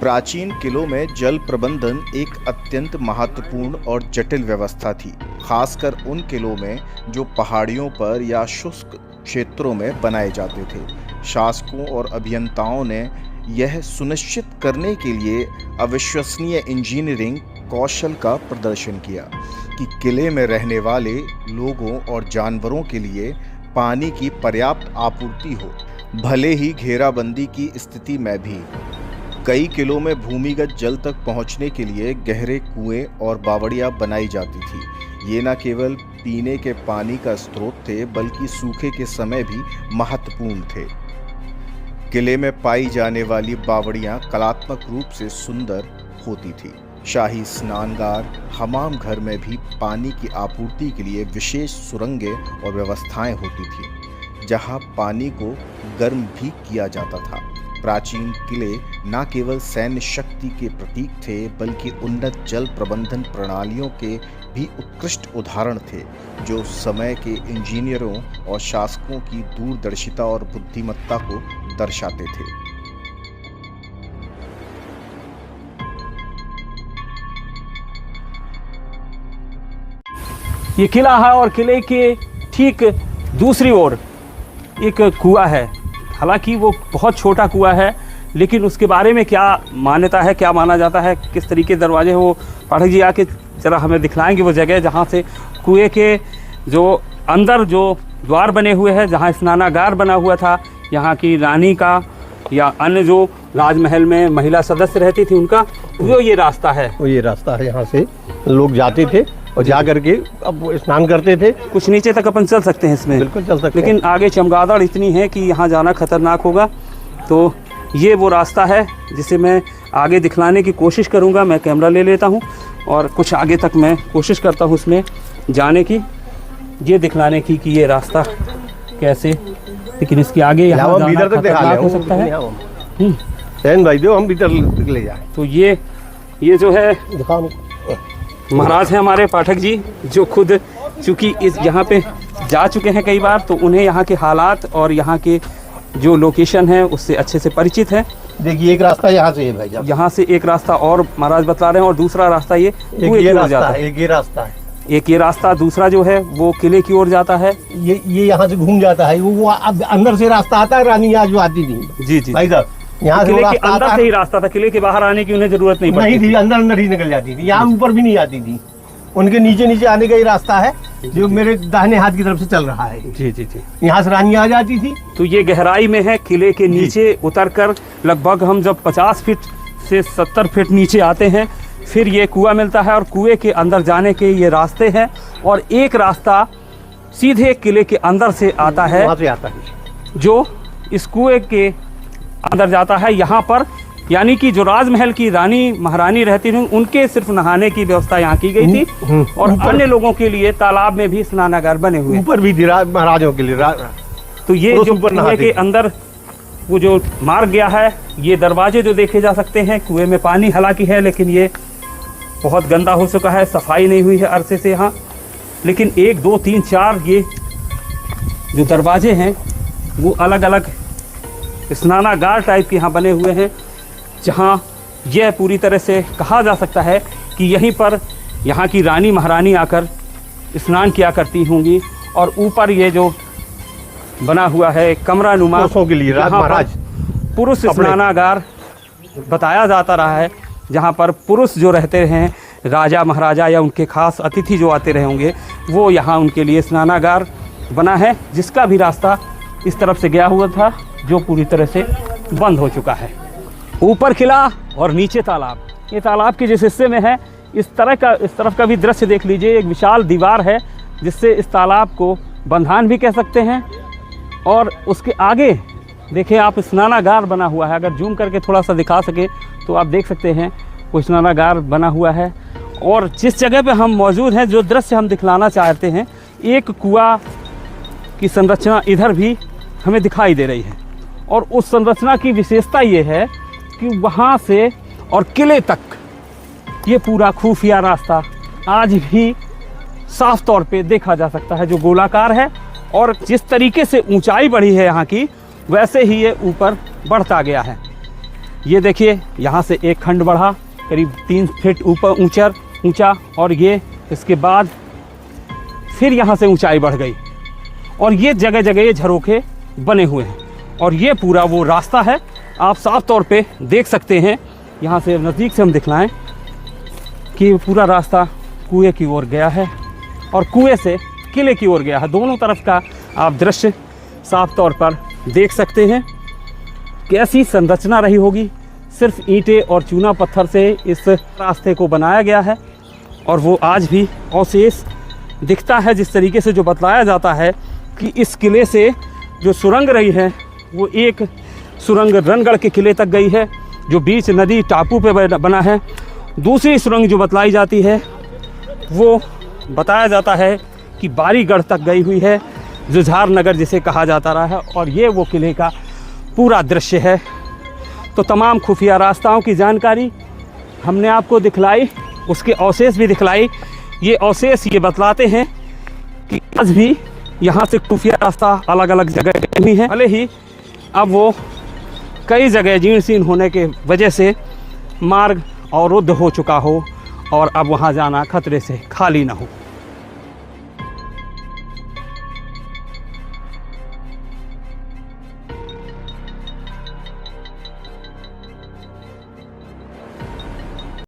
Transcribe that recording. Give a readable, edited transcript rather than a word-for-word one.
प्राचीन किलों में जल प्रबंधन एक अत्यंत महत्वपूर्ण और जटिल व्यवस्था थी, खासकर उन किलों में जो पहाड़ियों पर या शुष्क क्षेत्रों में बनाए जाते थे। शासकों और अभियंताओं ने यह सुनिश्चित करने के लिए अविश्वसनीय इंजीनियरिंग कौशल का प्रदर्शन किया कि किले में रहने वाले लोगों और जानवरों के लिए पानी की पर्याप्त आपूर्ति हो, भले ही घेराबंदी की स्थिति में भी। कई किलों में भूमिगत जल तक पहुंचने के लिए गहरे कुएं और बावड़ियां बनाई जाती थी। ये न केवल पीने के पानी का स्रोत थे, बल्कि सूखे के समय भी महत्वपूर्ण थे। किले में पाई जाने वाली बावड़ियां कलात्मक रूप से सुंदर होती थी। शाही स्नानगार, हमाम घर में भी पानी की आपूर्ति के लिए विशेष सुरंगें और व्यवस्थाएं होती थी, जहां पानी को गर्म भी किया जाता था। प्राचीन किले न केवल सैन्य शक्ति के प्रतीक थे, बल्कि उन्नत जल प्रबंधन प्रणालियों के भी उत्कृष्ट उदाहरण थे, जो समय के इंजीनियरों और शासकों की दूरदर्शिता और बुद्धिमत्ता को दर्शाते थे। ये किला है और किले के ठीक दूसरी ओर एक कुआं है। हालांकि वो बहुत छोटा कुआं है, लेकिन उसके बारे में क्या मान्यता है, क्या माना जाता है, किस तरीके दरवाजे वो पाठक जी आके जरा हमें दिखलाएंगे वो जगह जहाँ से कुएं के जो अंदर जो द्वार बने हुए हैं, जहाँ स्नानागार बना हुआ था, यहाँ की रानी का या अन्य जो राजमहल में महिला सदस्य रहती थी उनका, वो ये रास्ता है। वो ये रास्ता है, यहाँ से लोग जाते थे और जा करके अब स्नान करते थे। कुछ नीचे तक अपन चल सकते हैं इसमें, बिल्कुल चल सकते हैं, लेकिन आगे चमगादड़ इतनी है कि यहाँ जाना खतरनाक होगा। तो ये वो रास्ता है जिसे मैं आगे दिखलाने की कोशिश करूँगा। मैं कैमरा ले लेता हूँ और कुछ आगे तक मैं कोशिश करता हूँ उसमें जाने की, ये दिखलाने की कि ये रास्ता कैसे, लेकिन इसके आगे यहाँ जाना खतरनाक हो सकता है। भाई दो हम भीतर ले जाए। तो ये जो है महाराज हैं हमारे पाठक जी, जो खुद चूँकि इस यहाँ पे जा चुके हैं कई बार, तो उन्हें यहाँ के हालात और यहाँ के जो लोकेशन है उससे अच्छे से परिचित है। देखिए एक रास्ता यहाँ से है भाई साहब, यहाँ से एक रास्ता और महाराज बतला रहे हैं, और दूसरा रास्ता ये रास्ता है, एक ये रास्ता है, एक ये रास्ता, दूसरा जो है वो किले की ओर जाता है। ये यहाँ से घूम जाता है, वो अब अंदर से रास्ता आता है, रानी आज जो आती थी। जी जी भाई साहब, यहाँ किले के अंदर से ही रास्ता था, किले के बाहर आने की उन्हें जरूरत नहीं थी, अंदर ही निकल जाती थी, यहाँ ऊपर भी नहीं आती थी। उनके नीचे आने का ही रास्ता है जो मेरे दाहिने हाथ की तरफ से चल रहा है। जी जी जी, यहाँ से रानी आ जाती थी। तो ये गहराई में है, किले के नीचे उतरकर लगभग हम जब 50 फीट से 70 फीट नीचे आते हैं, फिर ये कुआं मिलता है और कुएं के अंदर जाने के ये रास्ते हैं, और एक रास्ता सीधे किले के अंदर से आता है, वहाँ से आता है, जो इस कुएं के अंदर जाता है। यहाँ पर यानी कि जो राजमहल की रानी महारानी रहती थी, उनके सिर्फ नहाने की व्यवस्था यहाँ की गई थी, और अन्य लोगों के लिए तालाब में भी स्नानागार बने हुए, ऊपर भी महाराजों के लिए। तो ये जो कुएं के अंदर वो जो मार्ग गया है, ये दरवाजे जो देखे जा सकते हैं, कुएं में पानी हालांकि है, लेकिन ये बहुत गंदा हो चुका है, सफाई नहीं हुई है अरसे से यहाँ। लेकिन 1 2 3 4 ये जो दरवाजे हैं वो अलग अलग स्नानागार टाइप के यहाँ बने हुए हैं, जहाँ यह पूरी तरह से कहा जा सकता है कि यहीं पर यहाँ की रानी महारानी आकर स्नान किया करती होंगी। और ऊपर ये जो बना हुआ है कमरा नुमा के लिए महाराज पुरुष स्नानागार बताया जाता रहा है, जहाँ पर पुरुष जो रहते हैं, राजा महाराजा या उनके खास अतिथि जो आते रहे होंगे, वो यहाँ उनके लिए स्नानागार बना है, जिसका भी रास्ता इस तरफ से गया हुआ था, जो पूरी तरह से बंद हो चुका है। ऊपर किला और नीचे तालाब। ये तालाब के जिस हिस्से में है, इस तरफ का भी दृश्य देख लीजिए। एक विशाल दीवार है जिससे इस तालाब को बंधान भी कह सकते हैं, और उसके आगे देखें आप स्नानागार बना हुआ है। अगर जूम करके थोड़ा सा दिखा सके तो आप देख सकते हैं वो स्नानागार बना हुआ है। और जिस जगह पे हम मौजूद हैं, जो दृश्य हम दिखलाना चाहते हैं, एक कुआं की संरचना इधर भी हमें दिखाई दे रही है, और उस संरचना की विशेषता ये है कि वहाँ से और किले तक ये पूरा खुफिया रास्ता आज भी साफ तौर पे देखा जा सकता है, जो गोलाकार है, और जिस तरीके से ऊंचाई बढ़ी है यहाँ की, वैसे ही ये ऊपर बढ़ता गया है। ये देखिए यहाँ से एक खंड बढ़ा करीब 3 फीट ऊपर ऊंचा और ये इसके बाद फिर यहाँ से ऊंचाई बढ़ गई और ये जगह जगह ये झरोखे बने हुए हैं और ये पूरा वो रास्ता है। आप साफ तौर पे देख सकते हैं, यहाँ से नज़दीक से हम दिखलाएं कि पूरा रास्ता कुएं की ओर गया है और कुएं से किले की ओर गया है। दोनों तरफ का आप दृश्य साफ तौर पर देख सकते हैं। कैसी संरचना रही होगी, सिर्फ ईंटें और चूना पत्थर से इस रास्ते को बनाया गया है और वो आज भी अवशेष दिखता है। जिस तरीके से जो बतलाया जाता है कि इस किले से जो सुरंग रही है वो एक सुरंग रणगढ़ के किले तक गई है जो बीच नदी टापू पे बना है। दूसरी सुरंग जो बतलाई जाती है वो बताया जाता है कि बारीगढ़ तक गई हुई है, जुझार नगर जिसे कहा जाता रहा है। और ये वो किले का पूरा दृश्य है। तो तमाम खुफिया रास्ताओं की जानकारी हमने आपको दिखलाई, उसके अवशेष भी दिखलाई। ये अवशेष ये बतलाते हैं कि आज भी यहाँ से खुफिया रास्ता अलग अलग जगह गई हुई है। भले ही अब वो कई जगह जीर्ण शीर्ण होने के वजह से मार्ग अवरुद्ध हो चुका हो और अब वहाँ जाना खतरे से खाली ना हो।